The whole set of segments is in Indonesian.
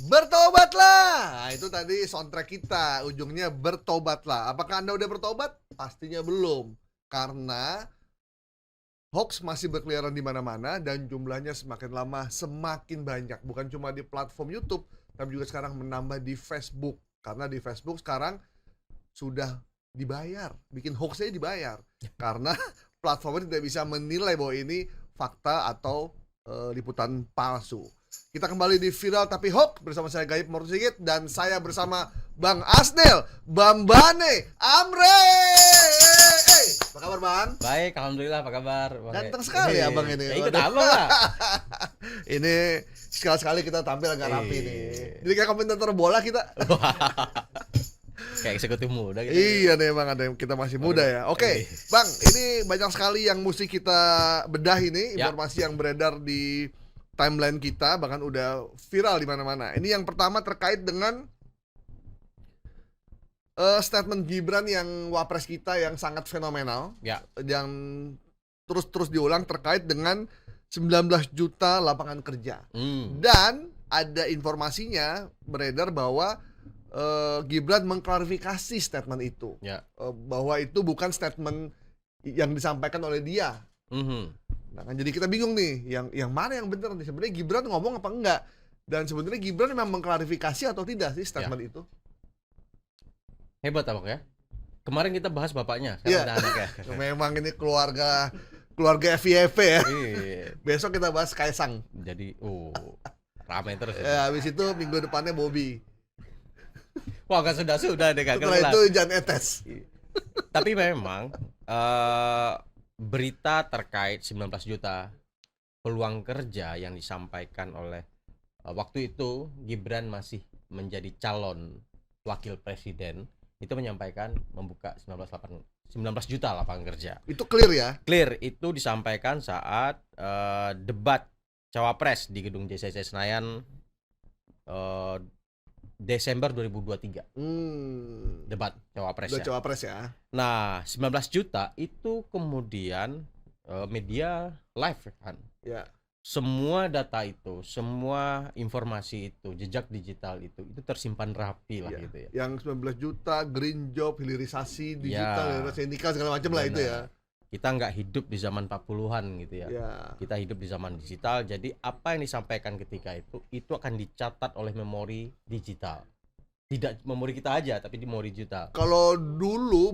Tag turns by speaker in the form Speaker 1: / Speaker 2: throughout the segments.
Speaker 1: Bertobatlah. Nah, itu tadi soundtrack kita, ujungnya bertobatlah. Apakah Anda udah bertobat? Pastinya belum. Karena hoax masih berkeliaran di mana-mana dan jumlahnya semakin lama semakin banyak. Bukan cuma di platform YouTube, tapi juga sekarang menambah di Facebook. Karena di Facebook sekarang sudah dibayar, bikin hoaxnya dibayar. Karena platformnya tidak bisa menilai bahwa ini fakta atau liputan palsu. Kita kembali di Viral Tapi Hoax bersama saya Gaib Morto Sigit dan saya bersama Bang Asnel, Bambane, Amre. Apa kabar Bang?
Speaker 2: Baik, alhamdulillah. Apa kabar?
Speaker 1: Ganteng sekali abang ini.
Speaker 2: Ya, ikut abang lah.
Speaker 1: Ini sekali-sekali kita tampil agak rapi nih. Jadi kayak komentator bola kita.
Speaker 2: Kayak eksekutif muda gitu.
Speaker 1: Iya nih emang ada kita masih muda ya. Oke, Bang, ini banyak sekali yang mesti kita bedah ini, informasi yang beredar di timeline kita bahkan udah viral di mana-mana. Ini yang pertama terkait dengan statement Gibran yang wapres kita yang sangat fenomenal. Yang terus diulang terkait dengan 19 juta lapangan kerja. Dan ada informasinya beredar bahwa Gibran mengklarifikasi statement itu, bahwa itu bukan statement yang disampaikan oleh dia. Nah, kan jadi kita bingung nih, yang mana yang benar nih? Sebenarnya Gibran ngomong apa enggak? Dan sebenarnya Gibran memang mengklarifikasi atau tidak sih statement itu?
Speaker 2: Hebat abang ya. Kemarin kita bahas bapaknya, sekarang ada anaknya.
Speaker 1: Memang ini keluarga FYP ya. Besok kita bahas Kaisang.
Speaker 2: Jadi, ramai terus.
Speaker 1: Ya, habis itu minggu depannya Bobby.
Speaker 2: Wah, kan sudah deh kan.
Speaker 1: Setelah itu Jan Etes.
Speaker 2: Tapi memang berita terkait 19 juta peluang kerja yang disampaikan oleh waktu itu Gibran masih menjadi calon wakil presiden, itu menyampaikan membuka 19 juta lapangan kerja. Itu
Speaker 1: clear ya?
Speaker 2: Clear, itu disampaikan saat debat Cawapres di gedung JCC Senayan Desember 2023. Debat Cawapres ya.
Speaker 1: Cawapres ya.
Speaker 2: Nah, 19 juta itu kemudian media live kan.
Speaker 1: Ya.
Speaker 2: Semua data itu, semua informasi itu, jejak digital itu tersimpan rapi lah gitu ya.
Speaker 1: Yang 19 juta green job, hilirisasi digital, hilirisasi nikah segala macam lah itu ya.
Speaker 2: Kita nggak hidup di zaman 40-an gitu ya. Kita hidup di zaman digital. Jadi apa yang disampaikan ketika itu akan dicatat oleh memori digital. Tidak memori kita aja, tapi di memori digital.
Speaker 1: Kalau dulu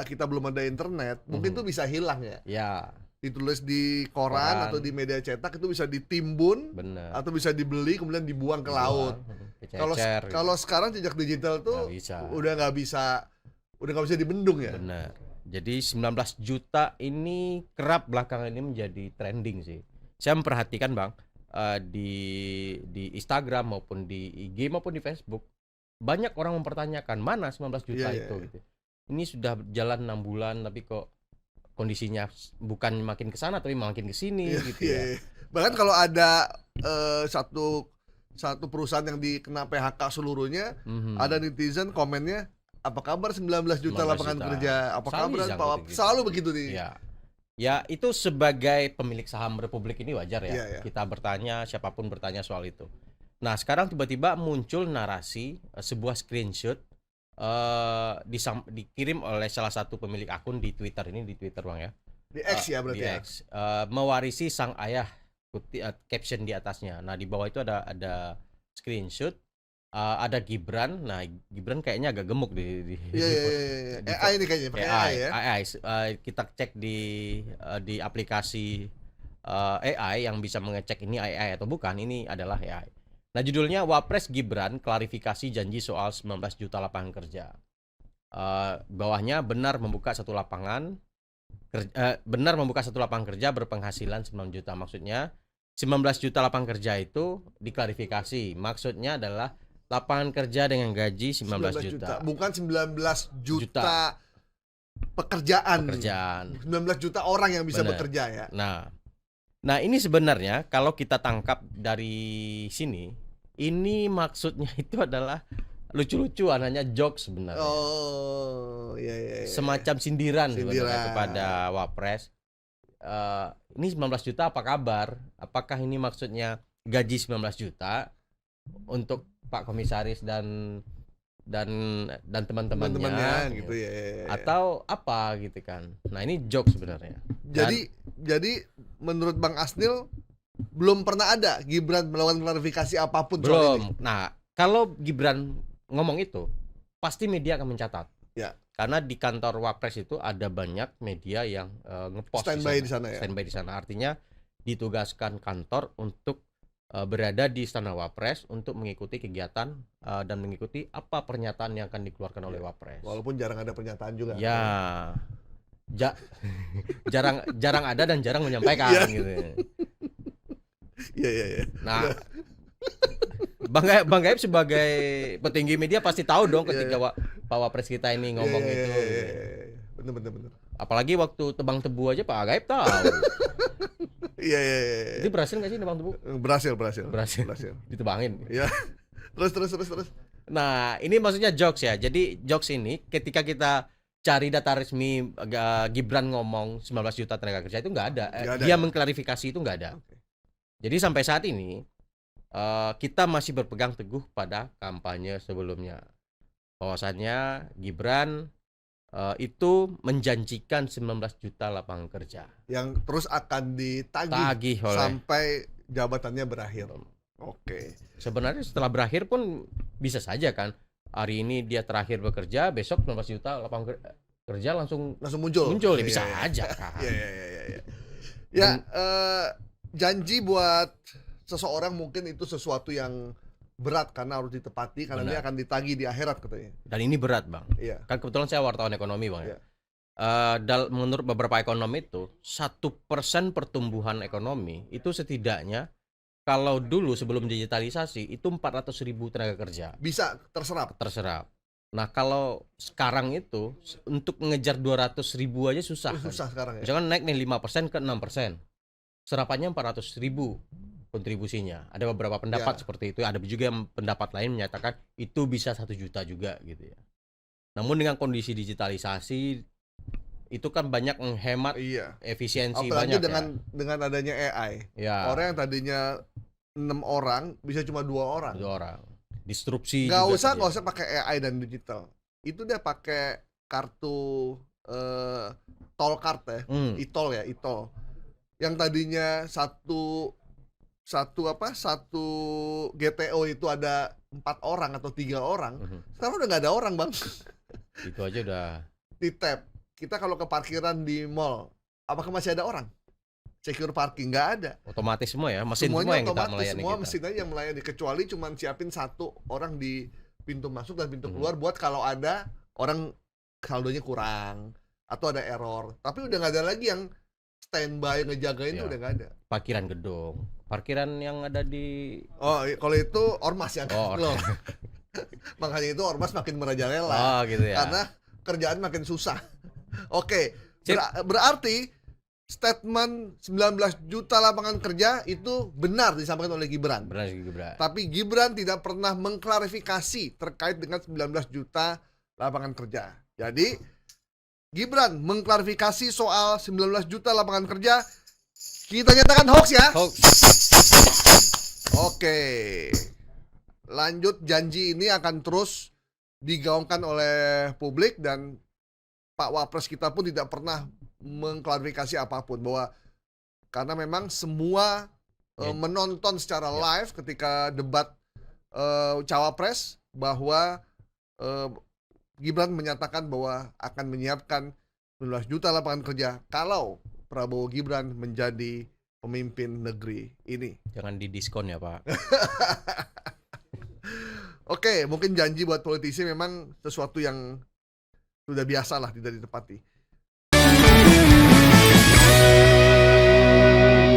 Speaker 1: kita belum ada internet, mungkin tuh bisa hilang ya.
Speaker 2: Ya.
Speaker 1: Ditulis di koran atau di media cetak itu bisa ditimbun.
Speaker 2: Bener.
Speaker 1: Atau bisa dibeli kemudian dibuang ke laut. Kalau sekarang jejak digital tuh udah nggak bisa dibendung ya.
Speaker 2: Bener. Jadi 19 juta ini kerap belakangan ini menjadi trending sih. Saya memperhatikan Bang, di Instagram maupun di IG maupun di Facebook, banyak orang mempertanyakan mana 19 juta itu gitu. Ini sudah jalan 6 bulan tapi kok kondisinya bukan makin ke sana tapi makin ke sini gitu ya.
Speaker 1: Bahkan kalau ada satu perusahaan yang dikena PHK seluruhnya, ada netizen komennya, apa kabar 19 juta lapangan kerja? Apa kabar Pak? Selalu begitu nih.
Speaker 2: Ya, itu sebagai pemilik saham Republik ini wajar ya. Kita bertanya, siapapun bertanya soal itu. Nah, sekarang tiba-tiba muncul narasi sebuah screenshot dikirim oleh salah satu pemilik akun di Twitter Bang ya.
Speaker 1: Di X ya berarti.
Speaker 2: Di X. Mewarisi sang ayah, caption di atasnya. Nah, di bawah itu ada screenshot. Ada Gibran. Nah, Gibran kayaknya agak gemuk di
Speaker 1: AI ini kayaknya pakai AI ya.
Speaker 2: AI. Kita cek di aplikasi AI yang bisa mengecek ini AI atau bukan. Ini adalah AI. Nah, judulnya Wapres Gibran klarifikasi janji soal 19 juta lapangan kerja. Bawahnya benar membuka satu lapangan kerja berpenghasilan 9 juta. Maksudnya 19 juta lapangan kerja itu diklarifikasi. Maksudnya adalah lapangan kerja dengan gaji 19 juta.
Speaker 1: Bukan 19 juta pekerjaan. 19 juta orang yang bisa bekerja ya.
Speaker 2: Nah, ini sebenarnya kalau kita tangkap dari sini, ini maksudnya itu adalah lucu-lucuan, hanya jokes sebenarnya. Semacam sindiran sebenarnya kepada Wapres. Ini 19 juta apa kabar? Apakah ini maksudnya gaji 19 juta untuk Pak Komisaris dan teman-temannya
Speaker 1: teman-temannya
Speaker 2: gitu.
Speaker 1: gitu ya.
Speaker 2: Atau apa gitu kan. Nah, ini joke sebenarnya.
Speaker 1: Jadi menurut Bang Asnil belum pernah ada Gibran melakukan klarifikasi apapun soal ini.
Speaker 2: Belum. Nah, kalau Gibran ngomong itu, pasti media akan mencatat.
Speaker 1: Ya.
Speaker 2: Karena di kantor Wapres itu ada banyak media yang ngepost
Speaker 1: Standby di sana ya.
Speaker 2: Standby di sana. Artinya ditugaskan kantor untuk berada di Istana Wapres untuk mengikuti kegiatan dan mengikuti apa pernyataan yang akan dikeluarkan oleh Wapres.
Speaker 1: Walaupun jarang ada pernyataan juga.
Speaker 2: Ya. Jarang ada dan jarang menyampaikan gitu.
Speaker 1: Iya.
Speaker 2: Nah, Bang Gaib sebagai petinggi media pasti tahu dong ketika Pak Wapres kita ini ngomong itu.
Speaker 1: Bener.
Speaker 2: Apalagi waktu tebang tebu aja Pak Gaib tahu.
Speaker 1: Iya.
Speaker 2: Itu berhasil nggak sih tebang tebu?
Speaker 1: Berhasil.
Speaker 2: Ditebangin.
Speaker 1: Iya. Terus.
Speaker 2: Nah, ini maksudnya jokes ya. Jadi jokes ini ketika kita cari data resmi Gibran ngomong 19 juta tenaga kerja itu nggak ada. Dia mengklarifikasi itu nggak ada.
Speaker 1: Okay.
Speaker 2: Jadi sampai saat ini kita masih berpegang teguh pada kampanye sebelumnya. Bahwasannya Gibran itu menjanjikan 19 juta lapangan kerja.
Speaker 1: Yang terus akan ditagih
Speaker 2: oleh
Speaker 1: sampai jabatannya berakhir. Oke.
Speaker 2: Sebenarnya setelah berakhir pun bisa saja kan. Hari ini dia terakhir bekerja, besok 19 juta lapangan kerja langsung
Speaker 1: muncul.
Speaker 2: Ya bisa aja kan.
Speaker 1: Ya, janji buat seseorang mungkin itu sesuatu yang berat karena harus ditepati karena dia akan ditagih di akhirat katanya.
Speaker 2: Dan ini berat, Bang.
Speaker 1: Iya.
Speaker 2: Kan kebetulan saya wartawan ekonomi, Bang.
Speaker 1: Iya.
Speaker 2: Menurut beberapa ekonom itu 1% pertumbuhan ekonomi itu setidaknya kalau dulu sebelum digitalisasi itu 400.000 tenaga kerja
Speaker 1: bisa terserap.
Speaker 2: Nah, kalau sekarang itu untuk mengejar 200.000 aja susah.
Speaker 1: Susah sekarang ya.
Speaker 2: Misalkan naik nih 5% ke 6%. Serapannya 400.000 kontribusinya. Ada beberapa pendapat seperti itu. Ada juga yang pendapat lain menyatakan itu bisa 1 juta juga gitu ya. Namun dengan kondisi digitalisasi itu kan banyak menghemat efisiensi.
Speaker 1: Apalagi
Speaker 2: banyak
Speaker 1: dengan adanya AI.
Speaker 2: Ya.
Speaker 1: Orang yang tadinya 6 orang bisa cuma 2 orang.
Speaker 2: 2 orang. Disrupsi.
Speaker 1: Nggak usah pakai AI dan digital. Itu dia pakai kartu tol card ya, e-tol. Yang tadinya satu GTO itu ada 4 orang atau 3 orang, sekarang udah nggak ada orang, Bang.
Speaker 2: Itu aja udah
Speaker 1: di tap. Kita kalau ke parkiran di mall, apakah masih ada orang? Secure parking nggak ada.
Speaker 2: Otomatis semua ya, mesin
Speaker 1: semuanya
Speaker 2: semua yang
Speaker 1: otomatis,
Speaker 2: kita melayani.
Speaker 1: Semua mesin aja yang melayani, kecuali cuma siapin 1 orang di pintu masuk dan pintu keluar buat kalau ada orang saldonya kurang atau ada error. Tapi udah nggak ada lagi yang standby ngejagain tuh udah nggak ada.
Speaker 2: Parkiran gedung, parkiran yang ada di
Speaker 1: kalau itu ormas yang loh. Makanya itu ormas makin merajalela.
Speaker 2: Gitu ya.
Speaker 1: Karena kerjaan makin susah. Oke. Berarti statement 19 juta lapangan kerja itu benar disampaikan oleh Gibran.
Speaker 2: Benar Gibran.
Speaker 1: Tapi Gibran tidak pernah mengklarifikasi terkait dengan 19 juta lapangan kerja. Jadi Gibran mengklarifikasi soal 19 juta lapangan kerja, kita nyatakan hoax ya.
Speaker 2: Hoax.
Speaker 1: Oke. Lanjut, janji ini akan terus digaungkan oleh publik dan Pak Wapres kita pun tidak pernah mengklarifikasi apapun, bahwa karena memang semua menonton secara live ketika debat Cawapres bahwa Gibran menyatakan bahwa akan menyiapkan 19 juta lapangan kerja kalau Prabowo Gibran menjadi pemimpin negeri ini.
Speaker 2: Jangan didiskon ya, Pak.
Speaker 1: Oke, mungkin janji buat politisi memang sesuatu yang sudah biasa lah, tidak ditepati.